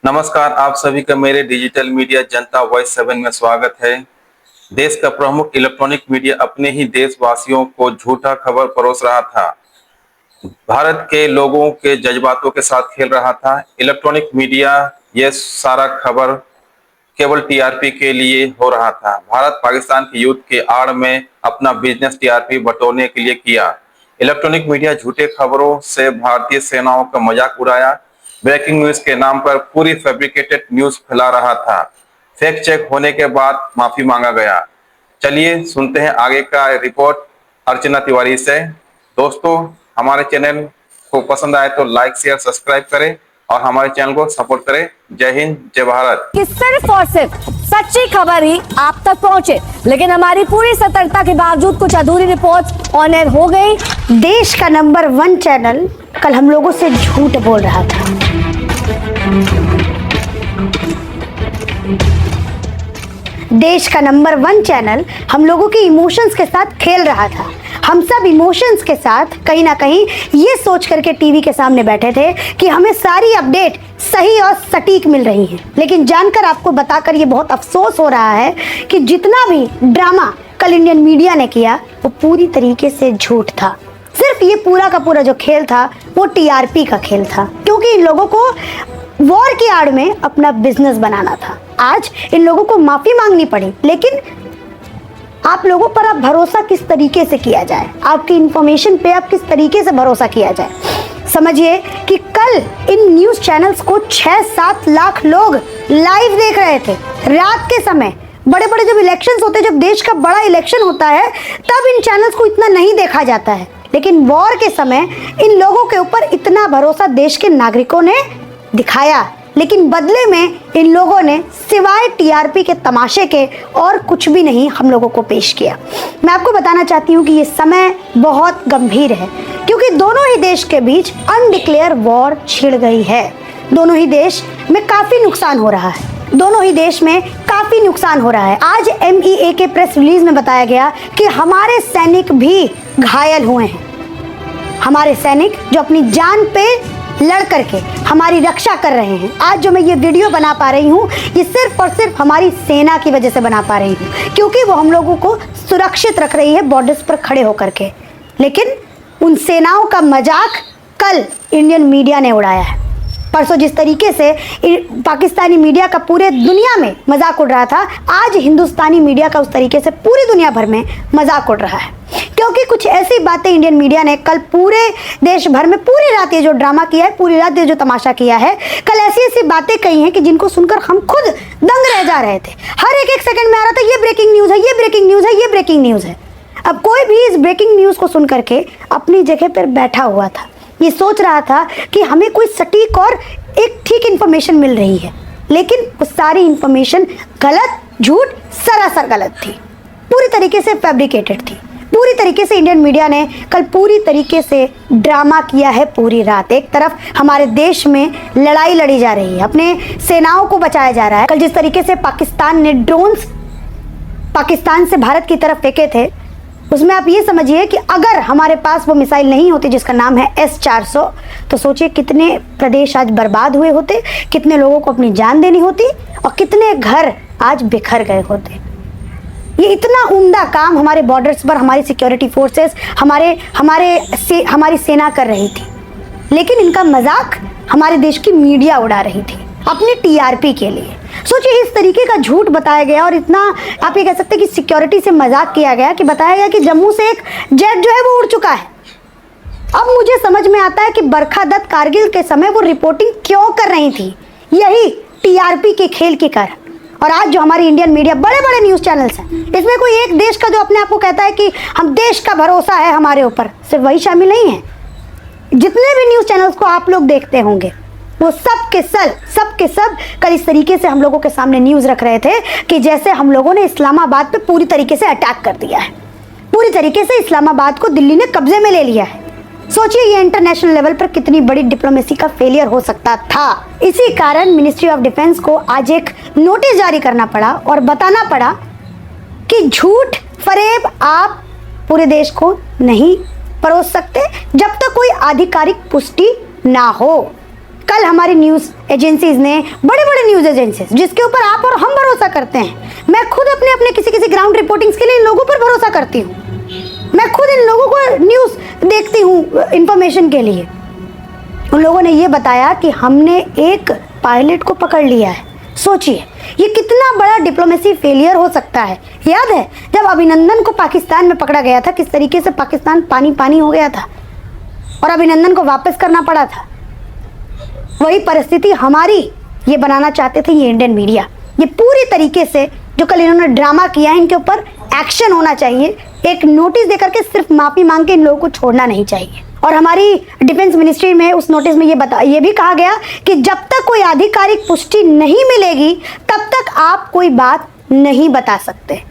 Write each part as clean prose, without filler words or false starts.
नमस्कार, आप सभी का मेरे डिजिटल मीडिया जनता वॉइस 7 में स्वागत है। देश का प्रमुख इलेक्ट्रॉनिक मीडिया अपने ही देशवासियों को झूठा खबर परोस रहा था, भारत के लोगों के जज्बातों के साथ खेल रहा था। इलेक्ट्रॉनिक मीडिया ये सारा खबर केवल टीआरपी के लिए हो रहा था। भारत पाकिस्तान के युद्ध के आड़ में अपना बिजनेस टीआरपी बटोरने के लिए किया। इलेक्ट्रॉनिक मीडिया झूठे खबरों से भारतीय सेनाओं का मजाक उड़ाया, ब्रेकिंग न्यूज के नाम पर पूरी फैब्रिकेटेड न्यूज फैला रहा था। फैक्ट चेक होने के बाद माफी मांगा गया। चलिए सुनते हैं आगे का रिपोर्ट अर्चना तिवारी से। दोस्तों, हमारे चैनल को पसंद आए तो लाइक शेयर सब्सक्राइब करें और हमारे चैनल को सपोर्ट करें। जय हिंद, जय भारत। कि सिर्फ और सिर्फ सच्ची खबर ही आप तक पहुंचे, लेकिन हमारी पूरी सतर्कता के बावजूद कुछ अधूरी रिपोर्ट्स ऑन एयर हो गई। देश का नंबर 1 चैनल कल हम लोगों से झूठ बोल रहा था। देश का नंबर 1 चैनल हम लोगों के इमोशंस के साथ खेल रहा था। हम सब इमोशंस के साथ कहीं ना कहीं ये सोच करके टीवी के सामने बैठे थे कि हमें सारी अपडेट सही और सटीक मिल रही है। लेकिन जानकर आपको बताकर ये बहुत अफसोस हो रहा है कि जितना भी ड्रामा कल इंडियन मीडिया ने किया वो पूरी तरीके से झूठ था। सिर्फ ये पूरा का पूरा जो खेल था वो टीआरपी का खेल था, क्योंकि इन लोगों को वॉर की आड़ में अपना बिजनेस बनाना था। आज इन लोगों को माफी मांगनी पड़ी, लेकिन आप लोगों पर अब भरोसा किस तरीके से किया जाए, आपकी इंफॉर्मेशन पे अब किस तरीके से भरोसा किया जाए। समझिए कि कल इन न्यूज चैनल्स को 6-7 लाख लोग लाइव देख रहे थे रात के समय। बड़े बड़े जब इलेक्शंस होते हैं, जब देश का बड़ा इलेक्शन होता है, तब इन चैनल्स को इतना नहीं देखा जाता है, लेकिन वॉर के समय इन लोगों के ऊपर इतना भरोसा देश के नागरिकों ने दिखाया। लेकिन बदले में इन लोगों ने सिवाय टीआरपी के तमाशे के और कुछ भी नहीं हम लोगों को पेश किया। मैं आपको बताना चाहती हूँ कि ये समय बहुत गंभीर है, क्योंकि दोनों ही देश के बीच अनडिक्लेयर वॉर छिड़ गई है। दोनों ही देश में काफी नुकसान हो रहा है। आज MEA के प्रेस रिलीज में बताया गया कि हमारे सैनिक भी घायल हुए हैं। हमारे सैनिक जो अपनी जान पे लड़ करके हमारी रक्षा कर रहे हैं। आज जो मैं ये वीडियो बना पा रही हूँ, ये सिर्फ और सिर्फ हमारी सेना की वजह से बना पा रही हूँ, क्योंकि वो हम लोगों को सुरक्षित रख रही है बॉर्डर्स पर खड़े होकर के। लेकिन उन सेनाओं का मजाक कल इंडियन मीडिया ने उड़ाया है। परसों जिस तरीके से पाकिस्तानी मीडिया का पूरे दुनिया में मजाक उड़ रहा था, आज हिंदुस्तानी मीडिया का उस तरीके से पूरी दुनिया भर में मजाक उड़ रहा है। क्योंकि कुछ ऐसी बातें इंडियन मीडिया ने कल पूरे देश भर में पूरी रात ये जो ड्रामा किया है, पूरी रात ये जो तमाशा किया है, कल ऐसी ऐसी बातें कही हैं कि जिनको सुनकर हम खुद दंग रह जा रहे थे। हर एक सेकंड में आ रहा था ये ब्रेकिंग न्यूज है, ये ब्रेकिंग न्यूज है, ये ब्रेकिंग न्यूज है। अब कोई भी इस ब्रेकिंग न्यूज को सुन करके अपनी जगह पर बैठा हुआ था, ये सोच रहा था कि हमें कोई सटीक और एक ठीक इंफॉर्मेशन मिल रही है, लेकिन वो सारी इंफॉर्मेशन गलत, झूठ, सरासर गलत थी, पूरी तरीके से फैब्रिकेटेड थी। पूरी तरीके से इंडियन मीडिया ने कल पूरी तरीके से ड्रामा किया है पूरी रात। एक तरफ हमारे देश में लड़ाई लड़ी जा रही है, अपने सेनाओं को बचाया जा रहा है। कल जिस तरीके से पाकिस्तान ने ड्रोन्स पाकिस्तान से भारत की तरफ फेंके थे, उसमें आप ये समझिए कि अगर हमारे पास वो मिसाइल नहीं होती जिसका नाम है S-400, तो सोचिए कितने प्रदेश आज बर्बाद हुए होते, कितने लोगों को अपनी जान देनी होती और कितने घर आज बिखर गए होते। ये इतना उम्दा काम हमारे बॉर्डर्स पर हमारी सिक्योरिटी फोर्सेस, हमारी सेना कर रही थी, लेकिन इनका मजाक हमारे देश की मीडिया उड़ा रही थी अपनी टीआरपी के लिए। सोचिए इस तरीके का झूठ बताया गया और इतना आप ये कह सकते हैं कि सिक्योरिटी से मजाक किया गया कि बताया गया कि जम्मू से एक जेट जो है वो उड़ चुका है। अब मुझे समझ में आता है कि बरखा दत्त कारगिल के समय वो रिपोर्टिंग क्यों कर रही थी, यही टीआरपी के खेल के कारण। और आज जो हमारी इंडियन मीडिया, बड़े बड़े न्यूज चैनल्स हैं, इसमें कोई एक देश का जो अपने आप को कहता है कि हम देश का भरोसा है हमारे ऊपर, सिर्फ वही शामिल नहीं है। जितने भी न्यूज चैनल्स को आप लोग देखते होंगे, वो सब के सब कल इस तरीके से हम लोगों के सामने न्यूज रख रहे थे कि जैसे हम लोगों ने इस्लामाबाद पे पूरी तरीके से अटैक कर दिया है, पूरी तरीके से इस्लामाबाद को दिल्ली ने कब्जे में ले लिया है। सोचिए ये इंटरनेशनल लेवल पर कितनी बड़ी डिप्लोमेसी का फेलियर हो सकता था। इसी कारण मिनिस्ट्री ऑफ डिफेंस को आज एक नोटिस जारी करना पड़ा और बताना पड़ा कि झूठ फरेब आप पूरे देश को नहीं परोस सकते जब तक कोई आधिकारिक पुष्टि ना हो। कल हमारी न्यूज़ एजेंसीज ने, बड़े बड़े न्यूज़ एजेंसीज जिसके ऊपर आप और हम भरोसा करते हैं, मैं खुद अपने अपने किसी ग्राउंड रिपोर्टिंग्स के लिए इन लोगों पर भरोसा करती हूँ। मैं खुद इन लोगों को न्यूज़ देखती हूँ इंफॉर्मेशन के लिए। उन लोगों ने ये बताया कि हमने एक पायलट को पकड़ लिया है। सोचिए ये कितना बड़ा डिप्लोमेसी फेलियर हो सकता है। याद है जब अभिनंदन को पाकिस्तान में पकड़ा गया था, किस तरीके से पाकिस्तान पानी पानी हो गया था और अभिनंदन को वापस करना पड़ा था। वही परिस्थिति हमारी ये बनाना चाहते थे ये इंडियन मीडिया। ये पूरी तरीके से जो कल इन्होंने ड्रामा किया है, इनके ऊपर एक्शन होना चाहिए। एक नोटिस देकर के सिर्फ माफी मांग के इन लोगों को छोड़ना नहीं चाहिए। और हमारी डिफेंस मिनिस्ट्री में उस नोटिस में ये भी कहा गया कि जब तक कोई आधिकारिक पुष्टि नहीं मिलेगी तब तक आप कोई बात नहीं बता सकते।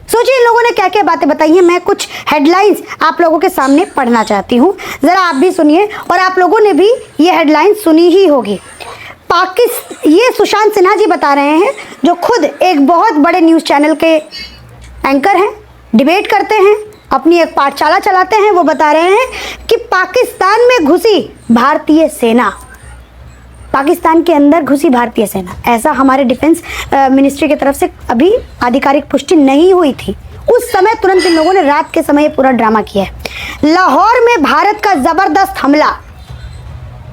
सोचिए इन लोगों ने क्या क्या बातें बताई हैं। मैं कुछ हेडलाइंस आप लोगों के सामने पढ़ना चाहती हूँ, जरा आप भी सुनिए और आप लोगों ने भी ये हेडलाइंस सुनी ही होगी। ये सुशांत सिन्हा जी बता रहे हैं, जो खुद एक बहुत बड़े न्यूज़ चैनल के एंकर हैं, डिबेट करते हैं, अपनी एक पाठशाला चलाते हैं। वो बता रहे हैं कि पाकिस्तान में घुसी भारतीय सेना, पाकिस्तान के अंदर घुसी भारतीय सेना, ऐसा हमारे डिफेंस मिनिस्ट्री की तरफ से अभी आधिकारिक पुष्टि नहीं हुई थी। उस समय तुरंत इन लोगों ने रात के समय पूरा ड्रामा किया है। लाहौर में भारत का जबरदस्त हमला।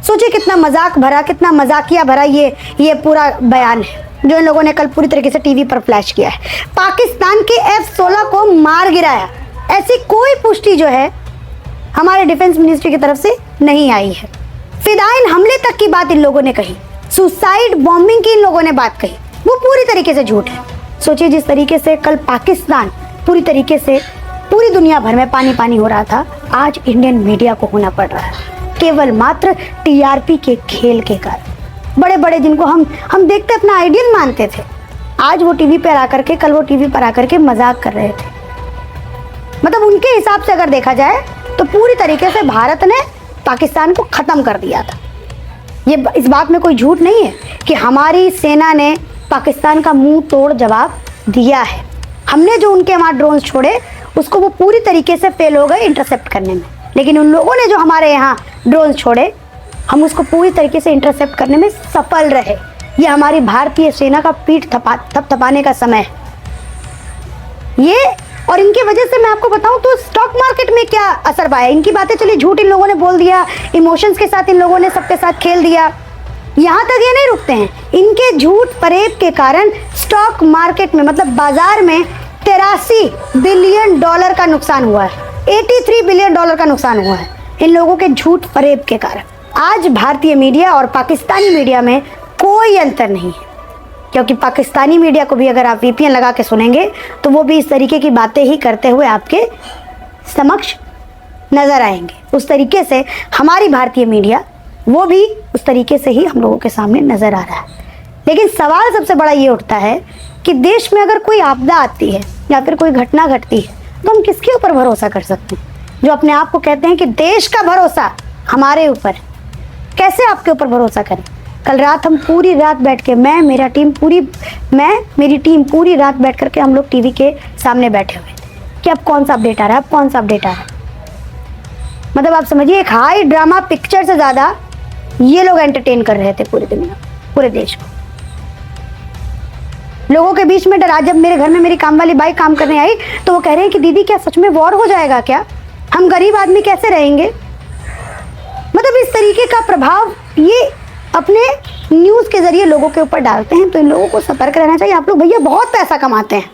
सोचिए कितना मजाक भरा, कितना मजाकिया भरा ये पूरा बयान है जो इन लोगों ने कल पूरी तरीके से टीवी पर फ्लैश किया है। पाकिस्तान के F-16 को मार गिराया, ऐसी कोई पुष्टि जो है हमारे डिफेंस मिनिस्ट्री की तरफ से नहीं आई है। फिदाइन हमले तक की बात इन लोगों ने कही, सुसाइड बॉम्बिंग की इन लोगों ने बात कही, वो पूरी तरीके से झूठ है। सोचिए जिस तरीके से कल पाकिस्तान पूरी तरीके से पूरी दुनिया भर में पानी पानी हो रहा था, आज इंडियन मीडिया को होना पड़ रहा है केवल मात्र टीआरपी के खेल के कारण। बड़े बड़े जिनको हम देखते अपना आइडियल मानते थे, आज वो टीवी पर आकर के, कल वो टीवी पर आकर के मजाक कर रहे थे। मतलब उनके हिसाब से अगर देखा जाए तो पूरी तरीके से भारत ने पाकिस्तान को ख़त्म कर दिया था। ये इस बात में कोई झूठ नहीं है कि हमारी सेना ने पाकिस्तान का मुंह तोड़ जवाब दिया है। हमने जो उनके वहाँ ड्रोन छोड़े उसको वो पूरी तरीके से फेल हो गए इंटरसेप्ट करने में, लेकिन उन लोगों ने जो हमारे यहाँ ड्रोन छोड़े हम उसको पूरी तरीके से इंटरसेप्ट करने में सफल रहे। ये हमारी भारतीय सेना का पीठ थपथपाने का समय है ये। और इनकी वजह से मैं आपको बताऊं तो स्टॉक मार्केट में क्या असर पाया। इनकी बातें चली, झूठ इन लोगों ने बोल दिया, इमोशंस के साथ इन लोगों ने सबके साथ खेल दिया। यहाँ तक ये नहीं रुकते हैं, इनके झूठ फरेब के कारण स्टॉक मार्केट में मतलब बाजार में 83 बिलियन डॉलर का नुकसान हुआ है। 83 बिलियन डॉलर का नुकसान हुआ है इन लोगों के झूठ फरेब के कारण। आज भारतीय मीडिया और पाकिस्तानी मीडिया में कोई अंतर नहीं है, क्योंकि पाकिस्तानी मीडिया को भी अगर आप VPN लगा के सुनेंगे तो वो भी इस तरीके की बातें ही करते हुए आपके समक्ष नज़र आएंगे। उस तरीके से हमारी भारतीय मीडिया वो भी उस तरीके से ही हम लोगों के सामने नज़र आ रहा है। लेकिन सवाल सबसे बड़ा ये उठता है कि देश में अगर कोई आपदा आती है या फिर कोई घटना घटती है तो हम किसके ऊपर भरोसा कर सकते हैं? जो अपने आप को कहते हैं कि देश का भरोसा हमारे ऊपर, कैसे आपके ऊपर भरोसा करें? कल रात हम पूरी रात बैठ के मेरी टीम पूरी रात बैठ करके हम लोग टीवी के सामने बैठे हुए थे कि अब कौन सा अपडेट आ रहा है, अब कौन सा अपडेट आ रहा है। मतलब आप समझिए एक हाई ड्रामा पिक्चर से ज़्यादा ये लोग एंटरटेन कर रहे थे पूरी दुनिया, पूरे देश को। लोगों के बीच में डर। आज जब मेरे घर में मेरी काम वाली बाई काम करने आई तो वो कह रहे हैं कि दीदी क्या सच में वॉर हो जाएगा क्या? हम गरीब आदमी कैसे रहेंगे? मतलब इस तरीके का प्रभाव ये अपने न्यूज़ के ज़रिए लोगों के ऊपर डालते हैं। तो इन लोगों को सतर्क रहना चाहिए। आप लोग भैया बहुत पैसा कमाते हैं,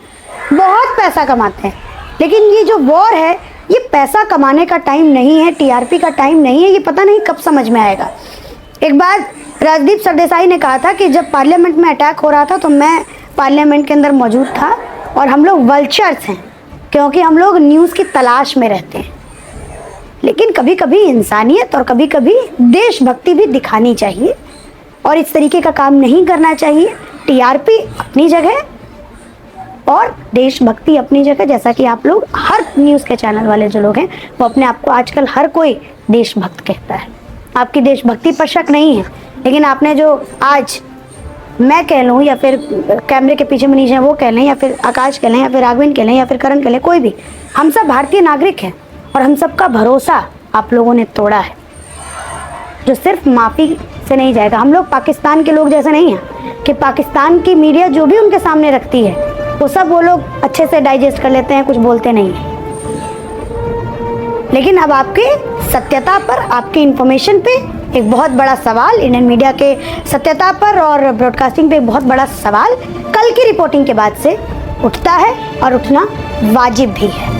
बहुत पैसा कमाते हैं, लेकिन ये जो वॉर है ये पैसा कमाने का टाइम नहीं है, TRP का टाइम नहीं है। ये पता नहीं कब समझ में आएगा। एक बार राजदीप सरदेसाई ने कहा था कि जब पार्लियामेंट में अटैक हो रहा था तो मैं पार्लियामेंट के अंदर मौजूद था और हम लोग वल्चर्स हैं क्योंकि हम लोग न्यूज़ की तलाश में रहते हैं। लेकिन कभी कभी इंसानियत और कभी कभी देशभक्ति भी दिखानी चाहिए और इस तरीके का काम नहीं करना चाहिए। TRP अपनी जगह और देशभक्ति अपनी जगह। जैसा कि आप लोग हर न्यूज़ के चैनल वाले जो लोग हैं वो अपने आप को आजकल हर कोई देशभक्त कहता है। आपकी देशभक्ति पर शक नहीं है, लेकिन आपने जो आज मैं कह लूँ या फिर कैमरे के पीछे मनीष हैं वो कह लें या फिर आकाश कह लें या फिर राघवेन कह लें या फिर करण कह लें, कोई भी, हम सब भारतीय नागरिक हैं और हम सबका भरोसा आप लोगों ने तोड़ा है। जो सिर्फ माफ़ी से नहीं जाएगा। हम लोग पाकिस्तान के लोग जैसे नहीं हैं कि पाकिस्तान की मीडिया जो भी उनके सामने रखती है वो सब वो लोग अच्छे से डाइजेस्ट कर लेते हैं, कुछ बोलते नहीं हैं। लेकिन अब आपके सत्यता पर, आपकी इंफॉर्मेशन पे एक बहुत बड़ा सवाल, इंडियन मीडिया के सत्यता पर और ब्रॉडकास्टिंग पे एक बहुत बड़ा सवाल कल की रिपोर्टिंग के बाद से उठता है और उठना वाजिब भी है।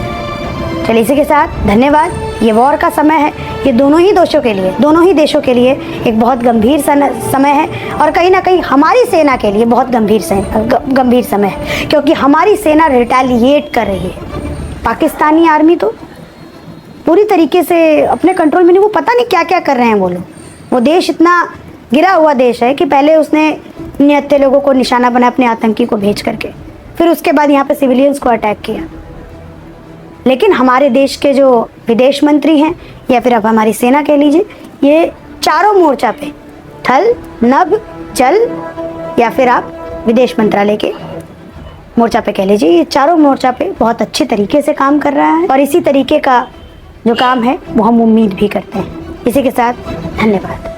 चलिए इसी के साथ धन्यवाद। ये वॉर का समय है, ये दोनों ही देशों के लिए एक बहुत गंभीर समय है और कहीं ना कहीं हमारी सेना के लिए बहुत गंभीर समय है, क्योंकि हमारी सेना रिटेलिएट कर रही है। पाकिस्तानी आर्मी तो पूरी तरीके से अपने कंट्रोल में नहीं, वो पता नहीं क्या क्या कर रहे हैं वो लोग। वो देश इतना गिरा हुआ देश है कि पहले उसने निहत्थे लोगों को निशाना बनाया अपने आतंकी को भेज करके, फिर उसके बाद यहाँ पे सिविलियंस को अटैक किया। लेकिन हमारे देश के जो विदेश मंत्री हैं या फिर अब हमारी सेना कह लीजिए, ये चारों मोर्चा पे, थल, नभ, जल या फिर आप विदेश मंत्रालय के मोर्चा पे कह लीजिए, ये चारों मोर्चा पे बहुत अच्छे तरीके से काम कर रहा है और इसी तरीके का जो काम है वो हम उम्मीद भी करते हैं। इसी के साथ धन्यवाद।